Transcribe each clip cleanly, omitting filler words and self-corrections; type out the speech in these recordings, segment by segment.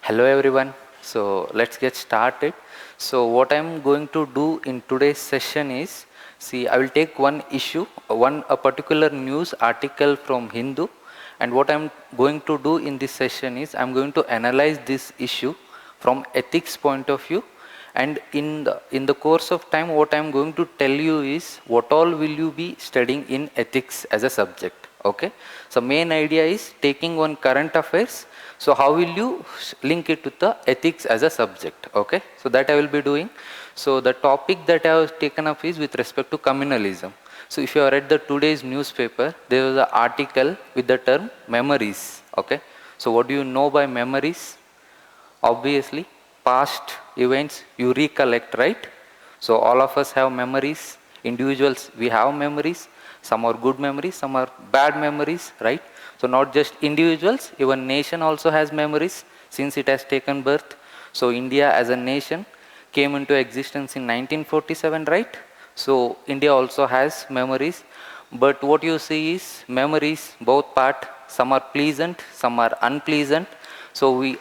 Hello everyone. So let's get started. So what I'm going to do in today's session is, see, I will take one issue, a particular news article from Hindu, and what I'm going to do in this session is I'm going to analyze this issue from ethics point of view, and in the course of time what I'm going to tell you is what all will you be studying in ethics as a subject. Okay, so main idea is taking one current affairs, so how will you link it with the ethics as a subject. Okay, so that I will be doing. So the topic that I have taken up is with respect to communalism. So if you have read the today's newspaper, there was an article with the term memories. Okay, so what do you know by memories? Obviously past events you recollect, right? So all of us have memories. Individuals, we have memories. Some are good memories, some are bad memories, right? So not just individuals, even nation also has memories since it has taken birth. So India as a nation came into existence in 1947, right? So India also has memories, but what you see is memories both part, some are pleasant, some are unpleasant. So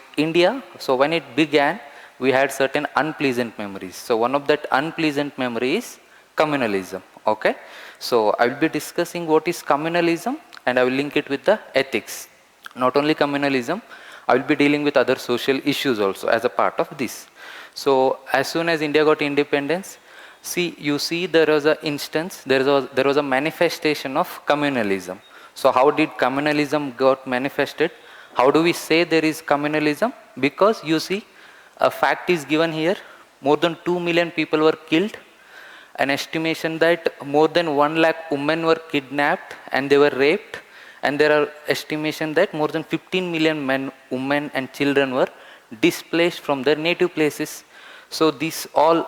so when it began, we had certain unpleasant memories. So one of that unpleasant memory is communalism. Okay, so I will be discussing what is communalism, and I will link it with the ethics. Not only communalism, I will be dealing with other social issues also as a part of this. So as soon as India got independence, you see there was a instance, there was a manifestation of communalism. So how did communalism got manifested? How do we say there is communalism? Because you see, a fact is given here, more than 2 million people were killed, an estimation that more than 1 lakh women were kidnapped and they were raped, and there are estimation that more than 15 million men, women and children were displaced from their native places. So this all,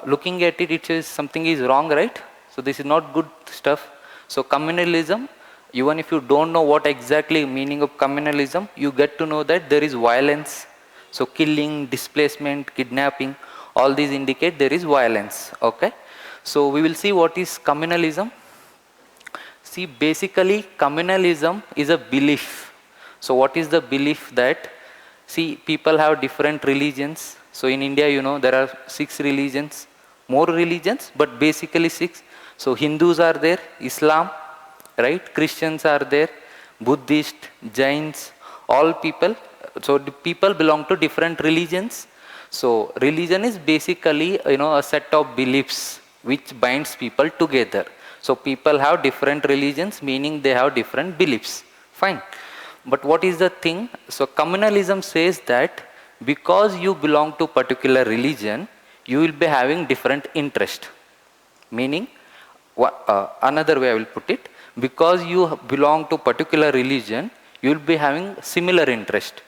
looking at it, it says something is wrong, right? So this is not good stuff. So communalism, even if you don't know what exactly meaning of communalism, you get to know that there is violence. So killing, displacement, kidnapping, all these indicate there is violence. Okay, so we will see what is communalism. See, basically communalism is a belief. So what is the belief? That, see, people have different religions. So in India, you know, there are 6 religions, more religions, but basically 6. So Hindus are there, Islam, right? Christians are there, Buddhist, Jains, all people. So the people belong to different religions. So religion is basically, you know, a set of beliefs which binds people together. So people have different religions, meaning they have different beliefs. Fine. But what is the thing? So communalism says that because you belong to particular religion, you will be having different interest. Meaning, another way I will put it, because you belong to particular religion, you will be having similar interest.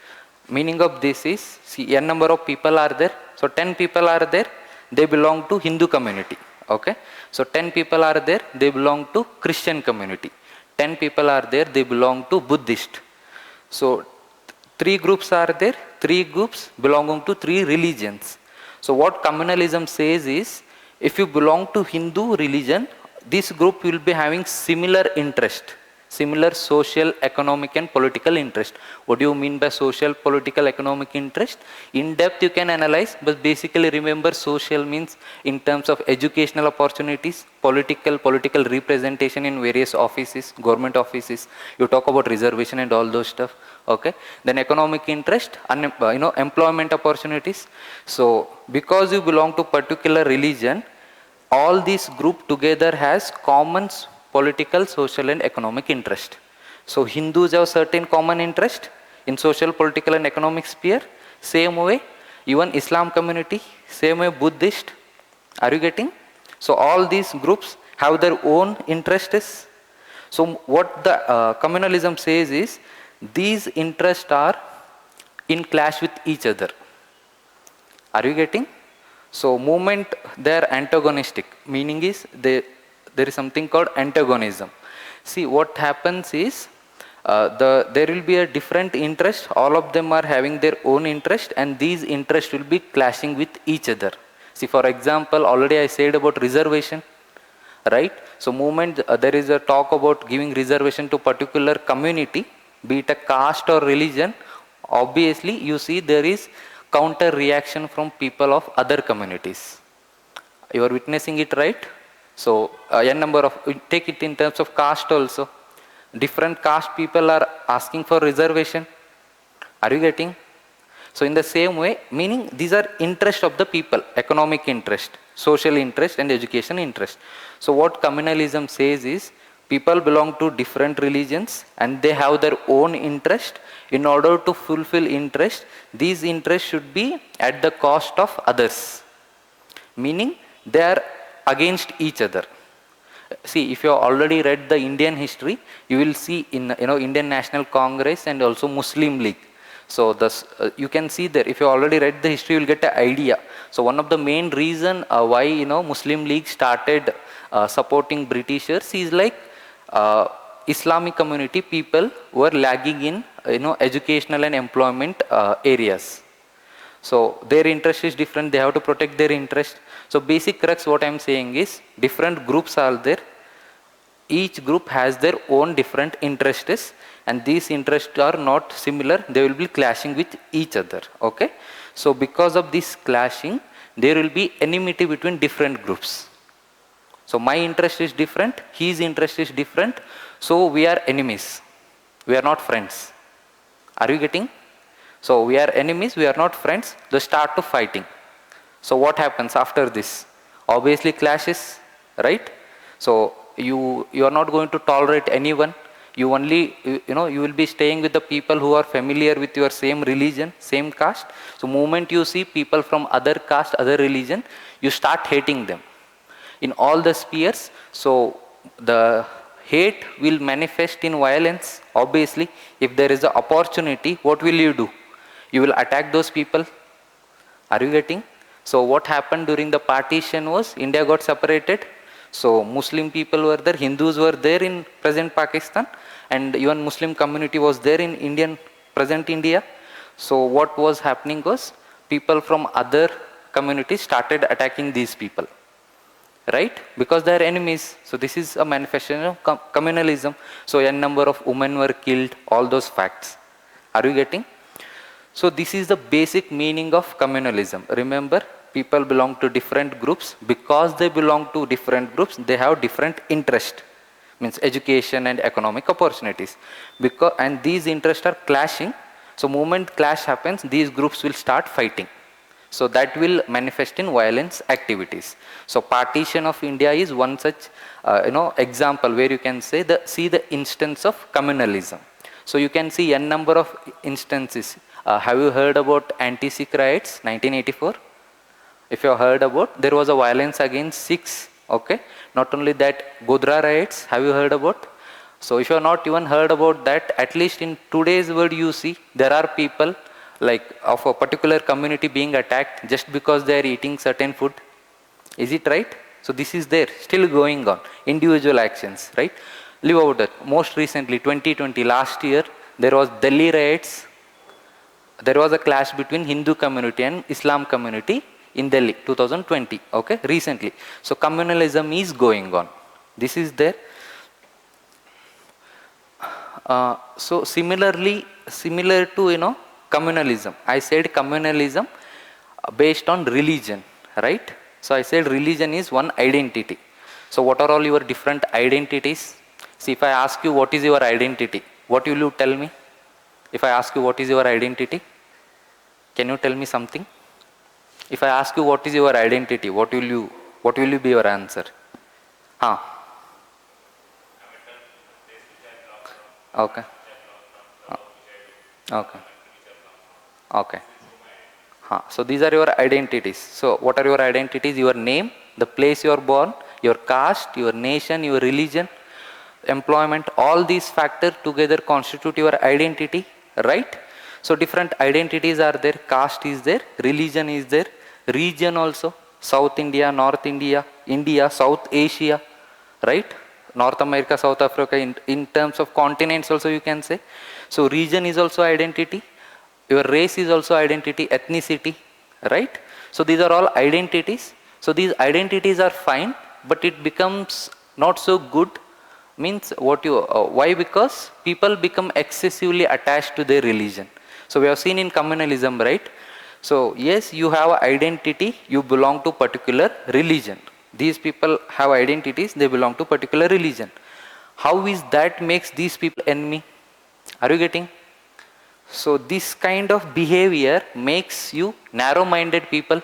Meaning of this is, see, n number of people are there. So 10 people are there, they belong to Hindu community. Okay, so 10 people are there, they belong to Christian community. 10 people are there, they belong to Buddhist. So 3 groups are there, 3 groups belonging to 3 religions. So what communalism says is, if you belong to Hindu religion, this group will be having similar interest, similar social, economic and political interest. What do you mean by social, political, economic interest? In depth you can analyze, but basically remember, social means in terms of educational opportunities, political representation in various offices, government offices. You talk about reservation and all those stuff. Okay, then economic interest, employment opportunities. So because you belong to particular religion, all these group together has common political, social and economic interest. So Hindus have certain common interest in social, political and economic sphere. Same way, even Islam community, same way Buddhist. Are you getting? So all these groups have their own interests. So what the communalism says is, these interests are in clash with each other. Are you getting? So movement, they are antagonistic. Meaning is, there is something called antagonism. See, what happens is, there will be a different interest. All of them are having their own interest, and these interests will be clashing with each other. See, for example, already I said about reservation, right? So movement, there is a talk about giving reservation to particular community, be it a caste or religion. obviously you see there is counter reaction from people of other communities. You are witnessing it, right? So n number of, take it in terms of caste also, different caste people are asking for reservation. Are you getting? So in the same way, meaning these are interest of the people, economic interest, social interest and education interest. So what communalism says is, people belong to different religions and they have their own interest. In order to fulfill interest, these interests should be at the cost of others, meaning they are against each other. See, if you have already read the Indian history, you will see in Indian National Congress and also Muslim League. So this, you can see there, if you already read the history, you will get an idea. So one of the main reason why Muslim League started supporting Britishers is like Islamic community people were lagging in educational and employment areas. So their interest is different, they have to protect their interest. So basic crux what I am saying is, different groups are there, each group has their own different interests, and these interests are not similar, they will be clashing with each other. Okay, so because of this clashing, there will be enmity between different groups. So my interest is different, his interest is different, so we are enemies, we are not friends. Are you getting? So we are enemies, we are not friends, they start to fighting. So what happens after this? Obviously clashes, right? So you are not going to tolerate anyone. You only, you will be staying with the people who are familiar with your same religion, same caste. So moment you see people from other caste, other religion, you start hating them in all the spheres. So the hate will manifest in violence. Obviously, if there is an opportunity, what will you do? You will attack those people. Are you getting? So what happened during the partition was, India got separated. So Muslim people were there, Hindus were there in present Pakistan, and even Muslim community was there in present India. So what was happening was, people from other communities started attacking these people, right? Because they are enemies. So this is a manifestation of communalism. So a number of women were killed, all those facts. Are you getting? So this is the basic meaning of communalism. Remember, people belong to different groups. Because they belong to different groups, they have different interest, means education and economic opportunities. And these interests are clashing. So moment clash happens, these groups will start fighting. So that will manifest in violence activities. So partition of India is one such example where you can say see the instance of communalism. So you can see n number of instances. Have you heard about anti-Sikh riots 1984? If you have heard about, there was a violence against Sikhs. Okay, not only that, Godhra riots, have you heard about? So if you have not even heard about that, at least in today's world you see there are people like of a particular community being attacked just because they are eating certain food. Is it right? So this is there, still going on, individual actions, right? Live out that. Most recently 2020, last year, there was Delhi riots. There was a clash between Hindu community and Islam community in Delhi 2020. Okay, recently. So communalism is going on, this is there. So similar to communalism, I said communalism based on religion, right? So I said religion is one identity. So what are all your different identities? See, if I ask you what is your identity, what will you tell me? If I ask you what is your identity, can you tell me something? If I ask you what is your identity, what will you be your answer? Okay. Okay. Okay. So these are your identities. So what are your identities? Your name, the place you are born, your caste, your nation, your religion, employment, all these factors together constitute your identity, right? So different identities are there, caste is there, religion is there, region also, South India, North India, India, South Asia, right? North America, South Africa, in terms of continents also you can say. So region is also identity, your race is also identity, ethnicity, right? So these are all identities. So these identities are fine, but it becomes not so good. Means why? Because people become excessively attached to their religion. So we have seen in communalism, right? So yes, you have identity, you belong to particular religion. These people have identities, they belong to particular religion. How is that makes these people enemy? Are you getting? So this kind of behavior makes you narrow minded people.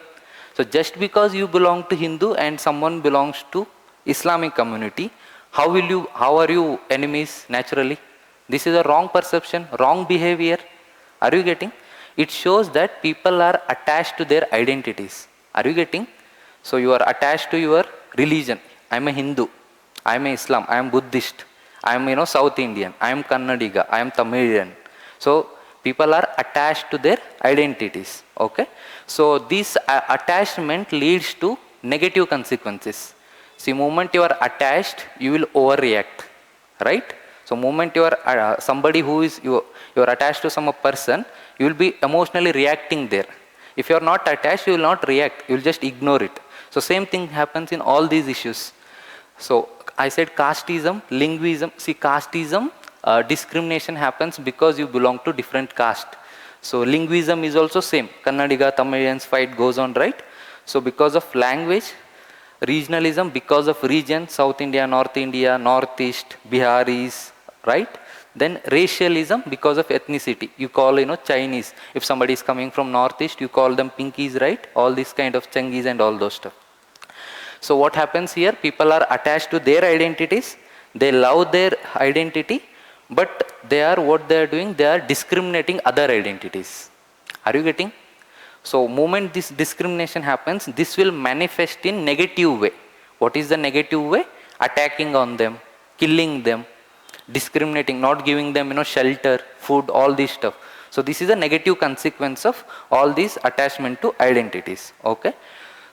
So just because you belong to Hindu and someone belongs to Islamic community, how are you enemies naturally? This is a wrong perception, wrong behavior. Are you getting? It shows that people are attached to their identities. Are you getting? So you are attached to your religion. I am a Hindu, I am a Islam, I am Buddhist, I am South Indian, I am Kannadiga, I am Tamilian. So people are attached to their identities. Okay, so this attachment leads to negative consequences. See, moment you are attached, you will overreact, right? So moment you are somebody who is you are attached to some person, you will be emotionally reacting there. If you are not attached, you will not react, you will just ignore it. So same thing happens in all these issues. So I said casteism, linguism. See, casteism, discrimination happens because you belong to different caste. So linguism is also same. Kannadiga, Tamilians fight goes on, right? So because of language, regionalism because of region, South India, North India, Northeast, Biharis, right? Then racialism because of ethnicity. You call Chinese. If somebody is coming from Northeast, you call them pinkies, right? All these kind of Changis and all those stuff. So what happens here? People are attached to their identities. They love their identity, but they are what they are doing? They are discriminating other identities. Are you getting? So moment this discrimination happens, this will manifest in negative way. What is the negative way? Attacking on them, killing them, discriminating, not giving them shelter, food, all this stuff. So this is a negative consequence of all these attachment to identities. Okay,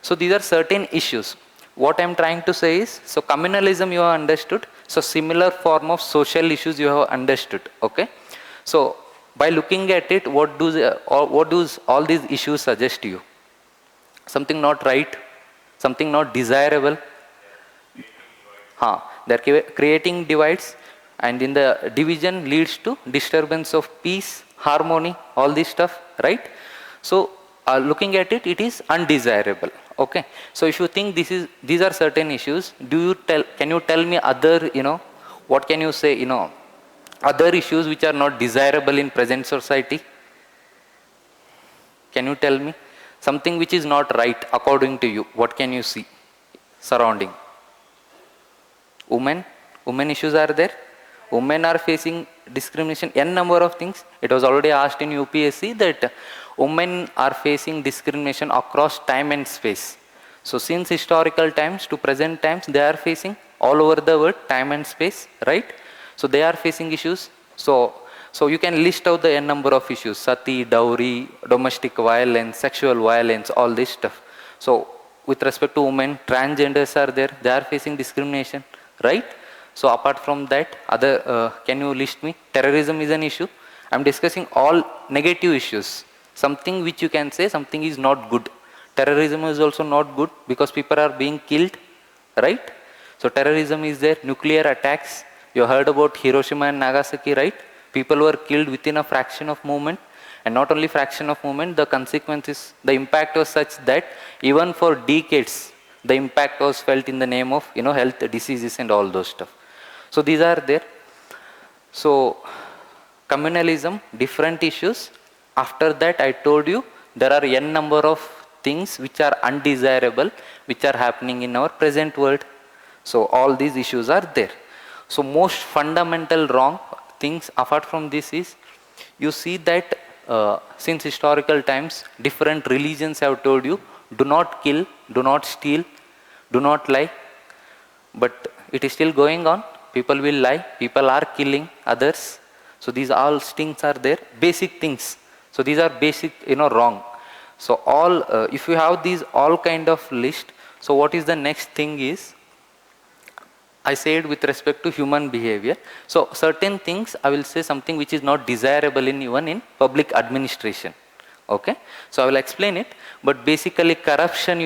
so these are certain issues. What I am trying to say is, so communalism you have understood, so similar form of social issues you have understood. Okay, so by looking at it, what does all these issues suggest to you? Something not right, something not desirable. They are creating divides, and in the division leads to disturbance of peace, harmony, all this stuff, right? So looking at it, it is undesirable. Okay, so if you think these are certain issues, can you tell me other, what can you say, other issues which are not desirable in present society? Can you tell me something which is not right according to you? What can you see surrounding? Women issues are there. Women are facing discrimination, n number of things. It was already asked in UPSC that women are facing discrimination across time and space. So since historical times to present times, they are facing all over the world, time and space, right? So they are facing issues. So you can list out the n number of issues: sati, dowry, domestic violence, sexual violence, all this stuff. So with respect to women, transgenders are there, they are facing discrimination, right? So apart from that, other can you list me? Terrorism is an issue. I am discussing all negative issues, something which you can say something is not good. Terrorism is also not good because people are being killed, right? So terrorism is there. Nuclear attacks, you heard about Hiroshima and Nagasaki, right? People were killed within a fraction of moment, and not only fraction of moment, the consequences, the impact was such that even for decades the impact was felt in the name of health diseases and all those stuff. So these are there. So communalism, different issues. After that, I told you there are n number of things which are undesirable, which are happening in our present world. So all these issues are there. So most fundamental wrong things apart from this is, you see that since historical times, different religions have told you, do not kill, do not steal, do not lie. But it is still going on. People will lie, people are killing others. So these all things are there, basic things. So these are basic, wrong. So all if you have these all kind of list, so what is the next thing is, I said with respect to human behavior. So certain things I will say something which is not desirable in even in public administration. Okay, so I will explain it. But basically corruption,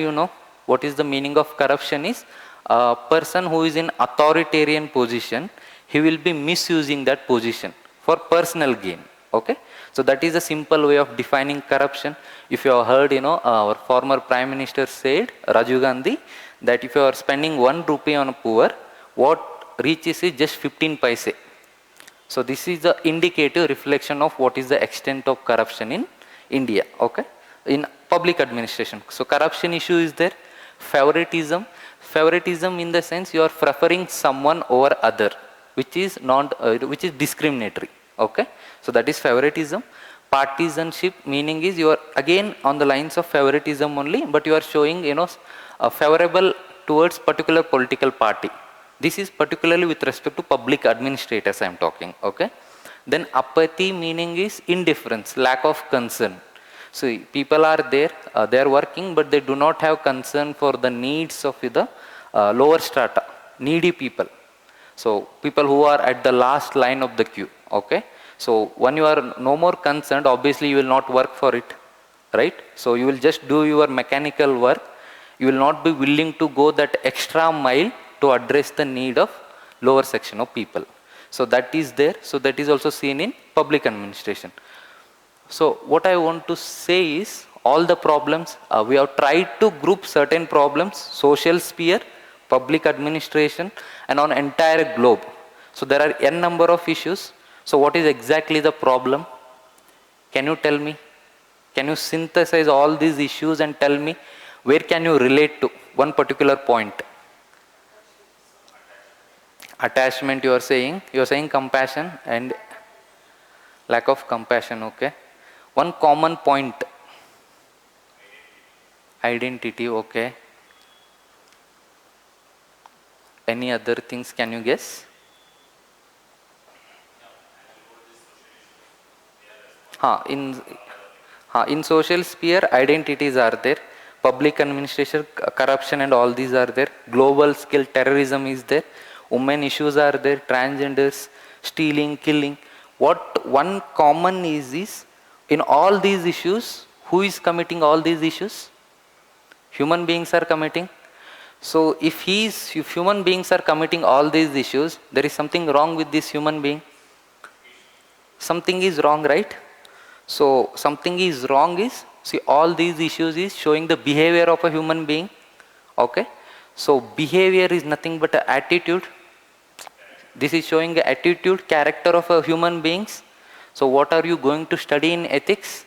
what is the meaning of corruption is, a person who is in authoritarian position, he will be misusing that position for personal gain. Okay, So that is a simple way of defining corruption. If you have heard, our former Prime Minister said, Rajiv Gandhi, that if you are spending 1 rupee on a poor, what reaches is just 15 paise. So this is the indicative reflection of what is the extent of corruption in India, okay, in public administration. So corruption issue is there. Favoritism in the sense you are preferring someone over other, which is which is discriminatory, okay. So that is favoritism. Partisanship, meaning is you are again on the lines of favoritism only, but you are showing, favorable towards particular political party. This is particularly with respect to public administrators I am talking, okay. Then apathy, meaning is indifference, lack of concern. So people are there, they are working, but they do not have concern for the needs of the lower strata, needy people. So people who are at the last line of the queue, okay. So when you are no more concerned, obviously you will not work for it, right. So you will just do your mechanical work. You will not be willing to go that extra mile to address the need of lower section of people. So that is there. So that is also seen in public administration. So what I want to say is all the problems, we have tried to group certain problems, social sphere, public administration, and on entire globe. So there are n number of issues. So what is exactly the problem? Can you tell me? Can you synthesize all these issues and tell me where can you relate to one particular point? Attachment you are saying compassion and lack of compassion, okay. One common point, identity, okay. Any other things can you guess? In social sphere, identities are there. Public administration, corruption and all these are there. Global scale terrorism is there. Women issues are there. Transgenders, stealing, killing. What one common is in all these issues, who is committing all these issues? Human beings are committing. So if human beings are committing all these issues, there is something wrong with this human being. Something is wrong, right? So something is wrong is, see, all these issues is showing the behavior of a human being, okay. So behavior is nothing but an attitude. This is showing the attitude, character of a human beings. So what are you going to study in ethics?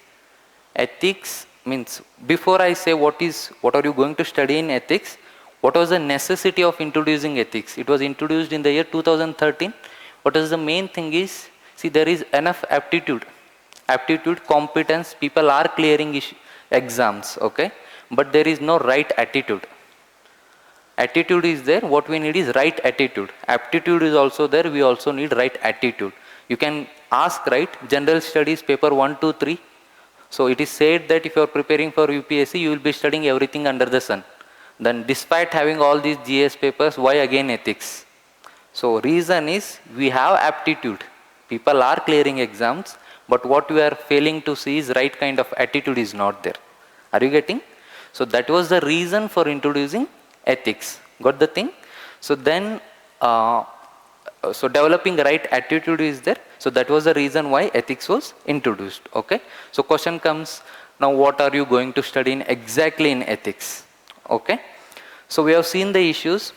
Ethics means, before I say what are you going to study in ethics, what was the necessity of introducing ethics? It was introduced in the year 2013. What is the main thing is, see, there is enough aptitude, competence, people are clearing exams, okay, but there is no right attitude. Attitude is there, what we need is right attitude. Aptitude is also there, we also need right attitude. You can ask, right, general studies paper 1, 2, 3. So it is said that if you are preparing for UPSC, you will be studying everything under the sun. Then despite having all these GS papers, why again ethics? So reason is, we have aptitude, people are clearing exams, but what we are failing to see is right kind of attitude is not there. Are you getting? So that was the reason for introducing ethics. Got the thing? So then, so developing right attitude is there. So that was the reason why ethics was introduced. Okay. So question comes, now what are you going to study in exactly in ethics? Okay. So we have seen the issues.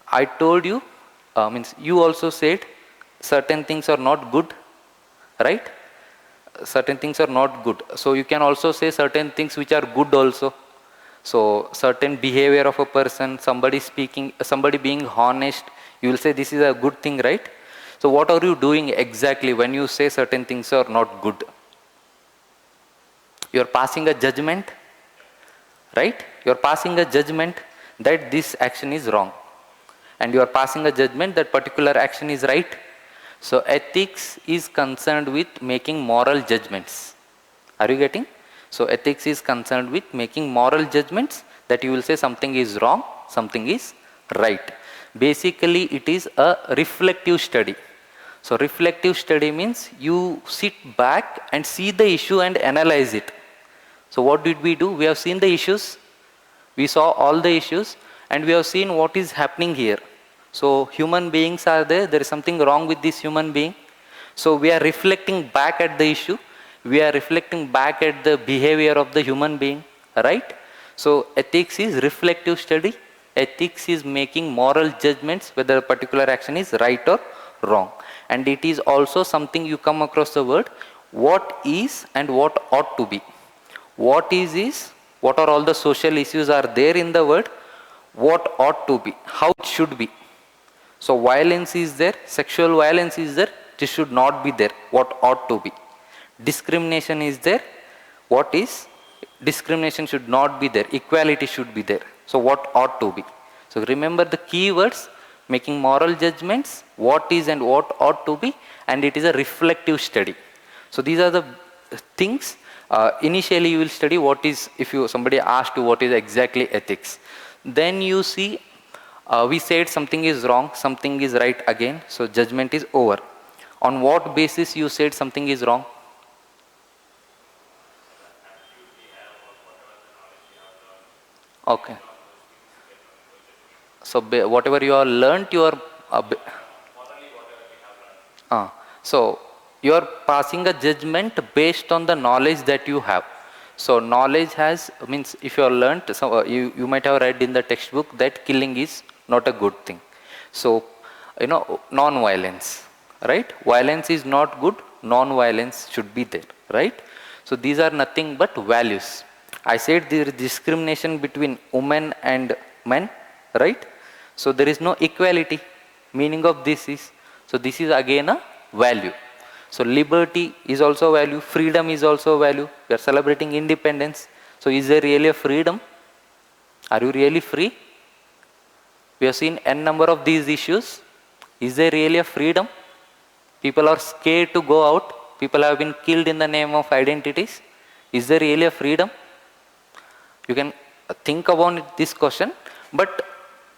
I told you, means you also said certain things are not good, right? Certain things are not good. So you can also say certain things which are good also. So certain behavior of a person, somebody speaking, somebody being honest, you will say this is a good thing, right? So what are you doing exactly when you say certain things are not good? You are passing a judgment, right? You are passing a judgment that this action is wrong. And you are passing a judgment that particular action is right. So ethics is concerned with making moral judgments. Are you getting? So ethics is concerned with making moral judgments that you will say something is wrong, something is right. Basically it is a reflective study. So reflective study means you sit back and see the issue and analyze it. So what did we do? We have seen the issues. We saw all the issues and we have seen what is happening here. So human beings are there is something wrong with this human being. So we are reflecting back at the issue. we are reflecting back at the behavior of the human being, right? So ethics is reflective study. Ethics is making moral judgments whether a particular action is right or wrong. And it is also something you come across the word what is and what ought to be. What is what are all the social issues are there in the word, what ought to be, how it should be. So violence is there, sexual violence is there, this should not be there, what ought to be. Discrimination is there, what is, discrimination should not be there, equality should be there. So what ought to be. So remember the key words, making moral judgments, what is and what ought to be, and it is a reflective study. So these are the things. Initially you will study what is, if you somebody asked you what is exactly ethics, then you see we said something is wrong, something is right again, so judgment is over. On what basis you said something is wrong? Okay. So whatever you are learnt, you are so you are passing a judgment based on the knowledge that you have. So knowledge has, means if you are learnt, so you might have read in the textbook that killing is not a good thing. So non-violence, right? Violence is not good, non-violence should be there, right? So these are nothing but values. I said there is discrimination between women and men, right? So there is no equality. Meaning of this is, so this is again a value. So liberty is also value, freedom is also value. We are celebrating independence. So is there really a freedom? Are you really free? We have seen n number of these issues. Is there really a freedom? People are scared to go out. People have been killed in the name of identities. Is there really a freedom? You can think about this question, but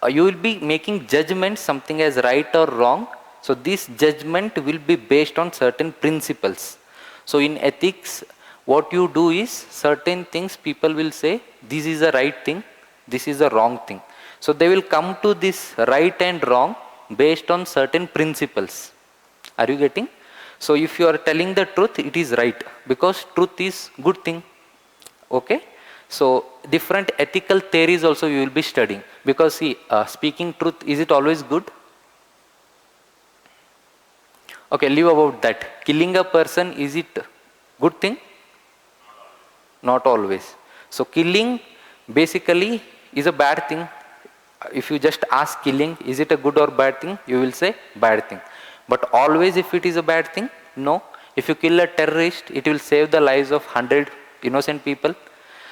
you will be making judgment something as right or wrong. So this judgment will be based on certain principles. So in ethics, what you do is certain things people will say this is the right thing, this is the wrong thing. So they will come to this right and wrong based on certain principles. Are you getting? So if you are telling the truth, it is right because truth is good thing. Okay. So different ethical theories also you will be studying, because see, speaking truth, is it always good? Okay, leave about that. Killing a person, is it good thing? Not always. So killing basically is a bad thing. If you just ask killing, is it a good or bad thing? You will say bad thing. But always if it is a bad thing, no. If you kill a terrorist, it will save the lives of 100 innocent people.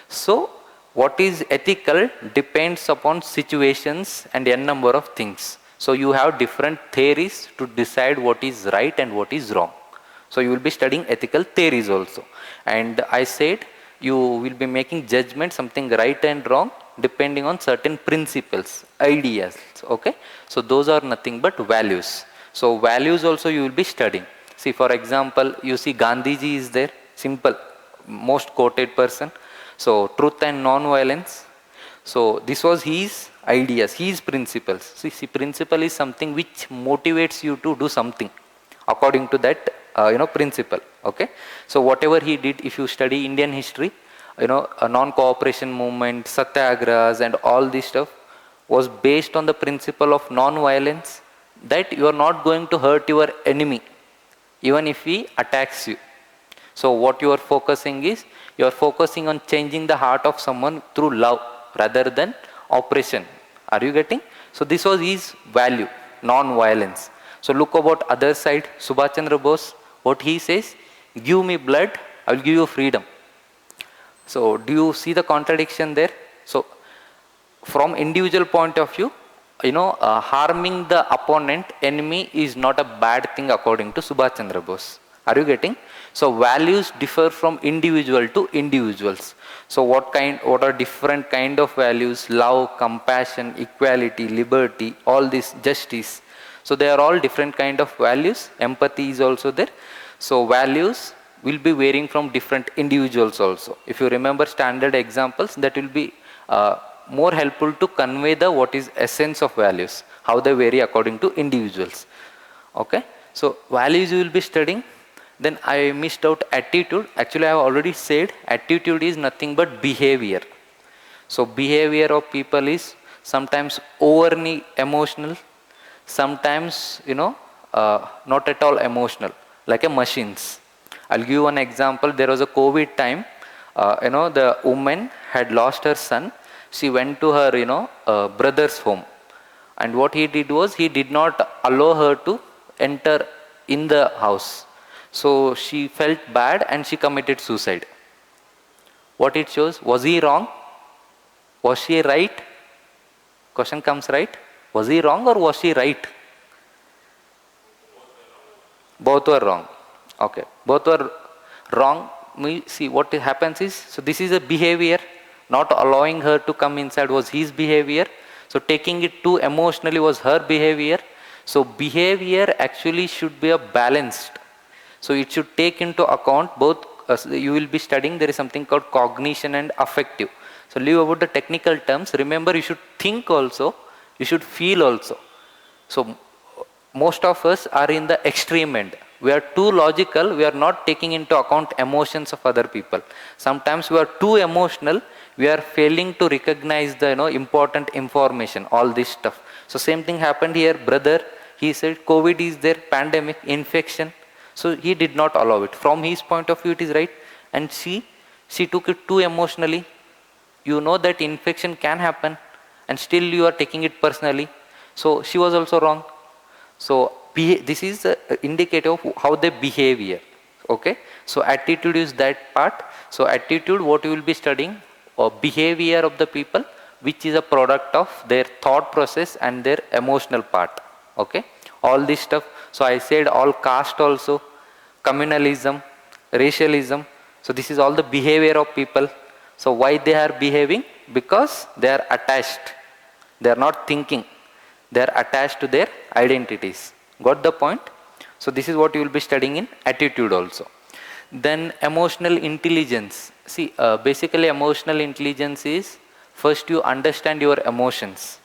So what is ethical depends upon situations and n number of things. So you have different theories to decide what is right and what is wrong. So you will be studying ethical theories also. And I said you will be making judgment something right and wrong depending on certain principles, ideas. Okay. So those are nothing but values. So values also you will be studying. See, for example, you see Gandhiji is there, simple, most quoted person. So truth and non-violence. So this was his ideas, his principles. See, principle is something which motivates you to do something according to that principle. Okay. So whatever he did, if you study Indian history, a non-cooperation movement, satyagrahas and all this stuff was based on the principle of non-violence, that you are not going to hurt your enemy even if he attacks you. So what you are focusing is, you are focusing on changing the heart of someone through love rather than oppression. Are you getting? So this was his value, non-violence. So look about other side, Subhash Chandra Bose, what he says, give me blood, I will give you freedom. So do you see the contradiction there? So from individual point of view, harming the opponent, enemy is not a bad thing according to Subhash Chandra Bose. Are you getting? So values differ from individual to individuals. So what are different kind of values? Love, compassion, equality, liberty, all this, justice. So they are all different kind of values. Empathy is also there. So values will be varying from different individuals also. If you remember standard examples, that will be more helpful to convey the what is essence of values, how they vary according to individuals. Okay. So values you will be studying. Then I missed out attitude. Actually, I have already said attitude is nothing but behavior. So behavior of people is sometimes overly emotional, sometimes not at all emotional, like a machines. I'll give you one example. There was a COVID time. The woman had lost her son. She went to her brother's home, and what he did was he did not allow her to enter in the house. So she felt bad and she committed suicide. What it shows? Was he wrong? Was she right? Question comes, right? Was he wrong or was she right? Both were wrong. Okay. Both were wrong. See, what happens is, so this is a behavior. Not allowing her to come inside was his behavior. So taking it too emotionally was her behavior. So behavior actually should be a balanced. So it should take into account both. You will be studying, there is something called cognition and affective. So leave about the technical terms. Remember, you should think also, you should feel also. So most of us are in the extreme end. We are too logical, we are not taking into account emotions of other people. Sometimes we are too emotional, we are failing to recognize the important information, all this stuff. So same thing happened here. Brother, he said COVID is there, pandemic, infection. So he did not allow it. From his point of view it is right, and she took it too emotionally. You know that infection can happen and still you are taking it personally. So she was also wrong. So this is the indicator of how they behave here. Okay. So attitude is that part. So attitude, what you will be studying, or behavior of the people, which is a product of their thought process and their emotional part. Okay. All this stuff. So I said all caste also, communalism, racialism. So this is all the behavior of people. So why they are behaving? Because they are attached. They are not thinking. They are attached to their identities. Got the point? So this is what you will be studying in attitude also. Then emotional intelligence. See, basically emotional intelligence is, first you understand your emotions.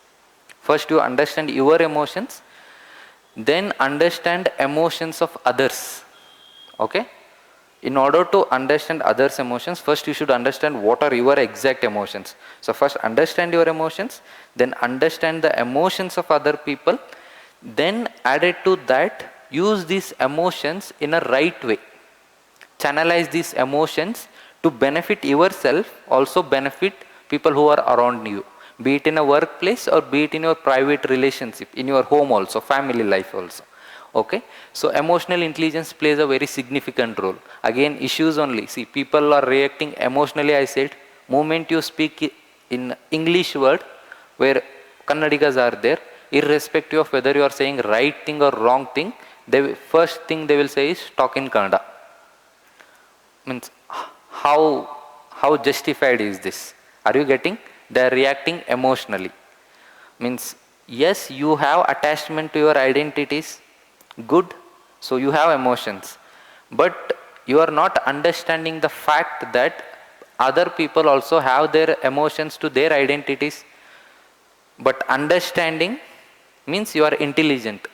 First you understand your emotions, then understand emotions of others. Okay? In order to understand others' emotions, first you should understand what are your exact emotions. So first understand your emotions, then understand the emotions of other people, then added to that, use these emotions in a right way. Channelize these emotions to benefit yourself, also benefit people who are around you. Be it in a workplace or be it in your private relationship, in your home also, family life also. Okay. So emotional intelligence plays a very significant role. Again, issues only. See, people are reacting emotionally. I said, moment you speak in English word where Kannadigas are there, irrespective of whether you are saying right thing or wrong thing, first thing they will say is talk in Kannada. Means how justified is this? Are you getting? They are reacting emotionally. Means yes, you have attachment to your identities. Good, so you have emotions, but you are not understanding the fact that other people also have their emotions to their identities. But understanding means you are intelligent.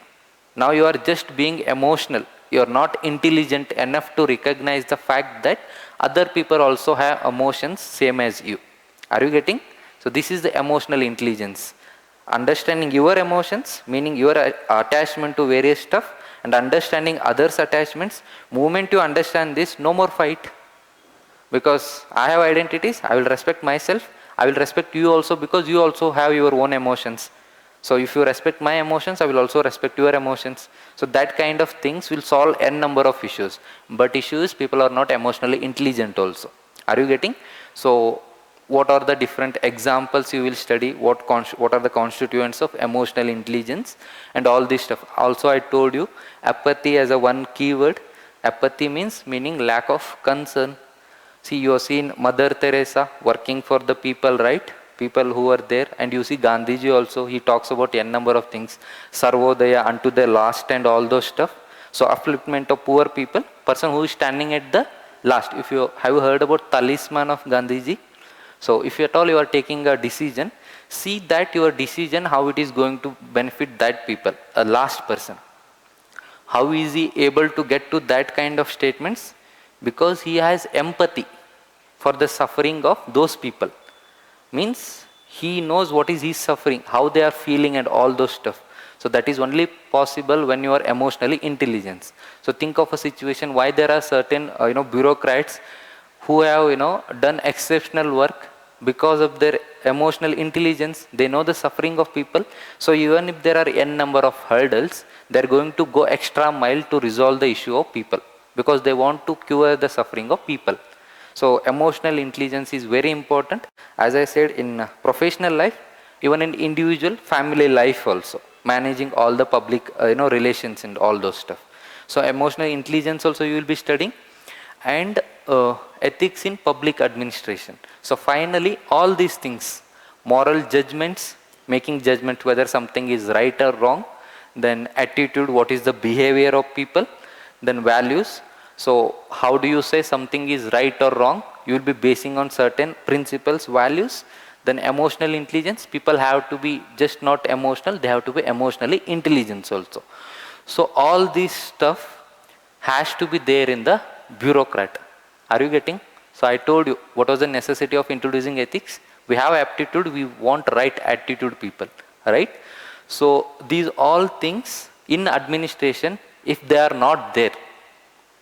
Now you are just being emotional. You are not intelligent enough to recognize the fact that other people also have emotions same as you. Are you getting? So this is the emotional intelligence. Understanding your emotions, meaning your attachment to various stuff, and understanding others' attachments. Moment you understand this, no more fight. Because I have identities, I will respect myself, I will respect you also, because you also have your own emotions. So if you respect my emotions, I will also respect your emotions. So that kind of things will solve n number of issues. But issue is people are not emotionally intelligent also. Are you getting? So what are the different examples you will study, what are the constituents of emotional intelligence and all this stuff. Also I told you apathy as a one keyword. Apathy meaning lack of concern. See, you have seen Mother Teresa working for the people, right? People who were there, and you see Gandhiji also, he talks about n number of things, Sarvodaya, unto the last, and all those stuff. So upliftment of poor people, person who is standing at the last. If you have heard about talisman of Gandhiji. So if at all you are taking a decision, see that your decision how it is going to benefit that people, a last person. How is he able to get to that kind of statements? Because he has empathy for the suffering of those people. Means he knows what is his suffering, how they are feeling and all those stuff. So that is only possible when you are emotionally intelligent. So think of a situation why there are certain bureaucrats who have done exceptional work because of their emotional intelligence. They know the suffering of people. So even if there are n number of hurdles, they are going to go extra mile to resolve the issue of people because they want to cure the suffering of people. So emotional intelligence is very important, as I said, in professional life, even in individual family life also, managing all the public relations and all those stuff. So emotional intelligence also you will be studying, and ethics in public administration. So finally all these things, moral judgments, making judgment whether something is right or wrong, then attitude, what is the behavior of people, then values. So how do you say something is right or wrong? You will be basing on certain principles, values. Then emotional intelligence, people have to be just not emotional, they have to be emotionally intelligent also. So all this stuff has to be there in the bureaucrat. Are you getting? So I told you what was the necessity of introducing ethics. We have aptitude, we want right attitude people, right? So these all things in administration, if they are not there,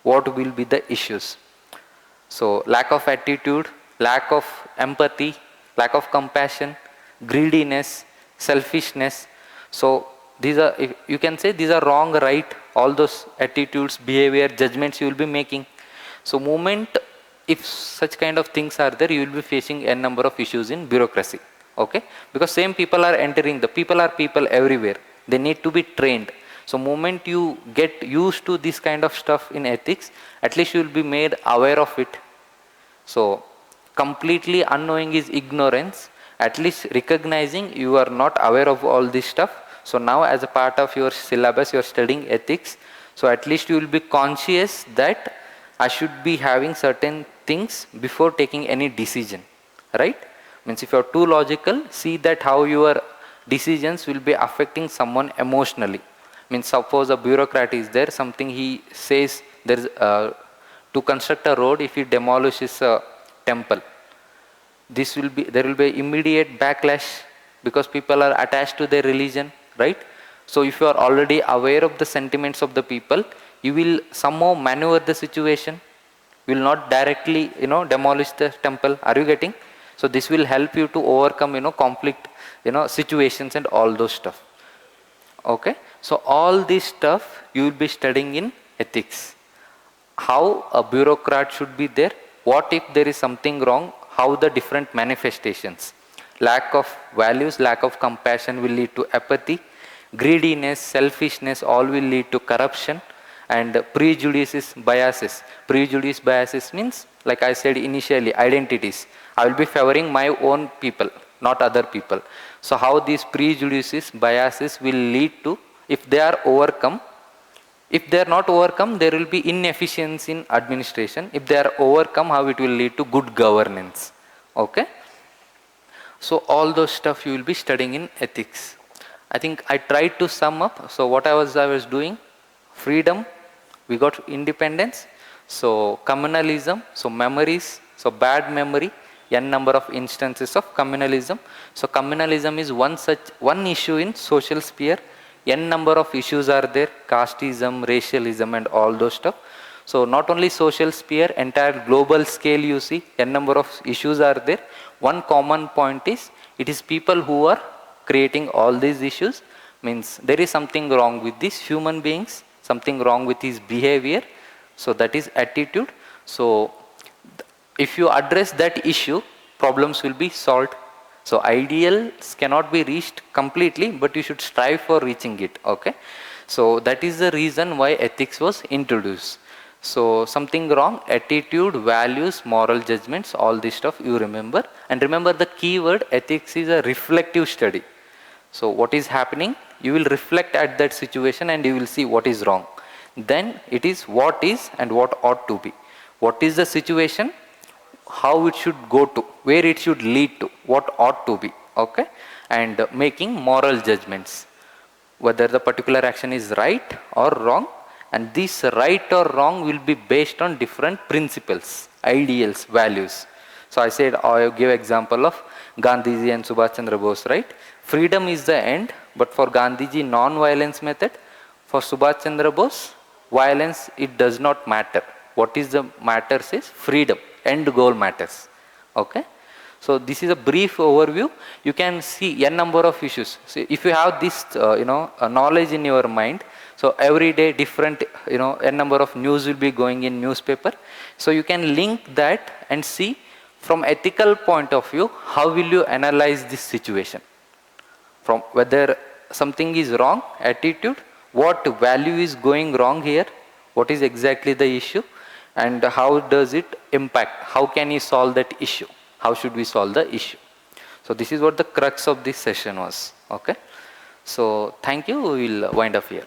what will be the issues? So lack of attitude, lack of empathy, lack of compassion, greediness, selfishness. So these are, you can say these are wrong, right, all those attitudes, behavior, judgments you will be making. So moment if such kind of things are there, you will be facing a number of issues in bureaucracy. Okay, because same people are entering, the people are people everywhere, they need to be trained. So moment you get used to this kind of stuff in ethics, at least you will be made aware of it. So completely unknowing is ignorance. At least recognizing you are not aware of all this stuff. So now as a part of your syllabus you are studying ethics. So at least you will be conscious that I should be having certain things before taking any decision. Right? Means if you are too logical, see that how your decisions will be affecting someone emotionally. Means suppose a bureaucrat is there, something he says there is to construct a road, if he demolishes a temple, this will be, there will be immediate backlash because people are attached to their religion, right? So if you are already aware of the sentiments of the people, you will somehow maneuver the situation. You will not directly demolish the temple. Are you getting? So this will help you to overcome conflict situations and all those stuff. Okay, so all this stuff you will be studying in ethics. How a bureaucrat should be there, what if there is something wrong, how the different manifestations. Lack of values, lack of compassion will lead to apathy, greediness, selfishness, all will lead to corruption, and prejudices, biases. Prejudice, biases means, like I said initially, identities. I will be favoring my own people, not other people. So how these prejudices, biases will lead to, if they are overcome, if they are not overcome, there will be inefficiency in administration. If they are overcome, how it will lead to good governance. Okay. So all those stuff you will be studying in ethics. I think I tried to sum up. So what I was doing, freedom, we got independence. So communalism, so memories, so bad memory, n number of instances of communalism. So communalism is one issue in social sphere. N number of issues are there, casteism, racialism and all those stuff. So not only social sphere, entire global scale you see, n number of issues are there. One common point is, it is people who are creating all these issues, means there is something wrong with these human beings, something wrong with his behavior. So that is attitude. So if you address that issue, problems will be solved. So ideals cannot be reached completely, but you should strive for reaching it. Okay. So that is the reason why ethics was introduced. So something wrong, attitude, values, moral judgments, all this stuff you remember. And remember the key word, ethics is a reflective study. So what is happening, you will reflect at that situation and you will see what is wrong. Then it is what is and what ought to be. What is the situation, how it should go to, where it should lead to, what ought to be. Okay. And making moral judgments, whether the particular action is right or wrong, and this right or wrong will be based on different principles, ideals, values. So I said, I give example of Gandhiji and Subhash Chandra Bose, right? Freedom is the end, but for Gandhiji, non-violence method. For Subhash Chandra Bose, violence, it does not matter. What is the matters is freedom, end goal matters. Okay. So this is a brief overview. You can see n number of issues. So if you have this, knowledge in your mind, so every day different, n number of news will be going in newspaper. So you can link that and see from ethical point of view, how will you analyze this situation? From whether something is wrong, attitude, what value is going wrong here, what is exactly the issue, and how does it impact, how can you solve that issue, how should we solve the issue. So this is what the crux of this session was. Okay, so thank you, we will wind up here.